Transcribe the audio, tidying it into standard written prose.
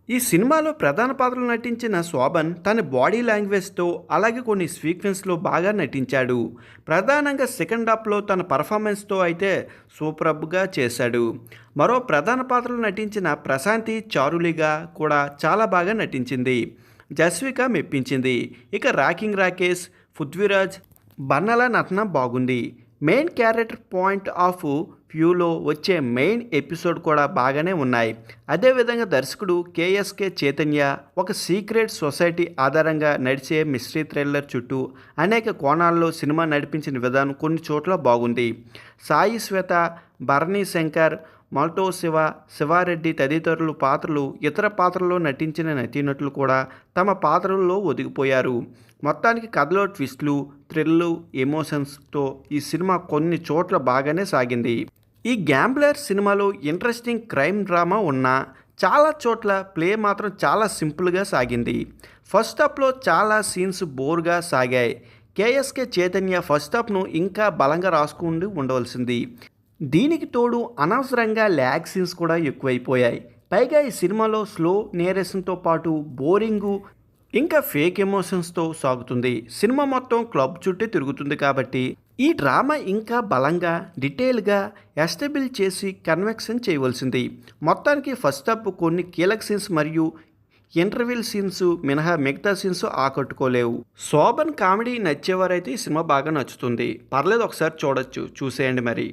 ఈ సినిమాలో ప్రధాన పాత్రలు నటించిన శోభన్ తన బాడీ లాంగ్వేజ్తో అలాగే కొన్ని సీక్వెన్స్లో బాగా నటించాడు. ప్రధానంగా సెకండ్ హాఫ్లో తన పర్ఫార్మెన్స్తో అయితే సూపర్బ్గా చేశాడు. మరో ప్రధాన పాత్రలు నటించిన ప్రశాంతి చారులిగా కూడా చాలా బాగా నటించింది. జస్విక మెప్పించింది. ఇక రాకింగ్ రాకేష్, పృథ్వీరాజ్, బన్నల నటన బాగుంది. మెయిన్ క్యారెక్టర్ పాయింట్ ఆఫ్ వ్యూలో వచ్చే మెయిన్ ఎపిసోడ్ కూడా బాగానే ఉన్నాయి. అదేవిధంగా దర్శకుడు కేఎస్కే చైతన్య ఒక సీక్రెట్ సొసైటీ ఆధారంగా నడిచే మిస్టరీ థ్రిల్లర్ చుట్టూ అనేక కోణాల్లో సినిమా నడిపించిన విధానం కొన్ని చోట్ల బాగుంది. సాయి శ్వేత, భరణి శంకర్, మాల్టో శివ, శివారెడ్డి తదితరులు ఇతర పాత్రల్లో నటించిన నటీనటులు కూడా తమ పాత్రల్లో ఒదిగిపోయారు. మొత్తానికి కథలో ట్విస్ట్లు, థ్రిల్లు, ఎమోషన్స్తో ఈ సినిమా కొన్ని చోట్ల బాగానే సాగింది. ఈ గ్యాంబ్లర్ సినిమాలో ఇంట్రెస్టింగ్ క్రైమ్ డ్రామా ఉన్నా చాలా చోట్ల ప్లే మాత్రం చాలా సింపుల్గా సాగింది. ఫస్ట్ హాఫ్లో చాలా సీన్స్ బోర్గా సాగాయి. కేఎస్కే చైతన్య ఫస్ట్ హాఫ్ను ఇంకా బలంగా రాసుకుంటూ ఉండవలసింది. దీనికి తోడు అనవసరంగా ల్యాగ్ సీన్స్ కూడా ఎక్కువైపోయాయి. పైగా ఈ సినిమాలో స్లో నేరేషన్తో పాటు బోరింగు ఇంకా ఫేక్ ఎమోషన్స్తో సాగుతుంది. సినిమా మొత్తం క్లబ్ చుట్టూ తిరుగుతుంది కాబట్టి ఈ డ్రామా ఇంకా బలంగా డీటెయిల్గా ఎస్టాబ్లిష్ చేసి కన్వెక్షన్ చేయవలసింది. మొత్తానికి ఫస్ట్ హాఫ్ కొన్ని కీలక సీన్స్ మరియు ఇంటర్వెల్ సీన్స్ మినహా మిగతా సీన్స్ ఆకట్టుకోలేవు. శోభన్ కామెడీ నచ్చేవారైతే ఈ సినిమా బాగా నచ్చుతుంది. పర్లేదు, ఒకసారి చూడొచ్చు, చూసేయండి మరి.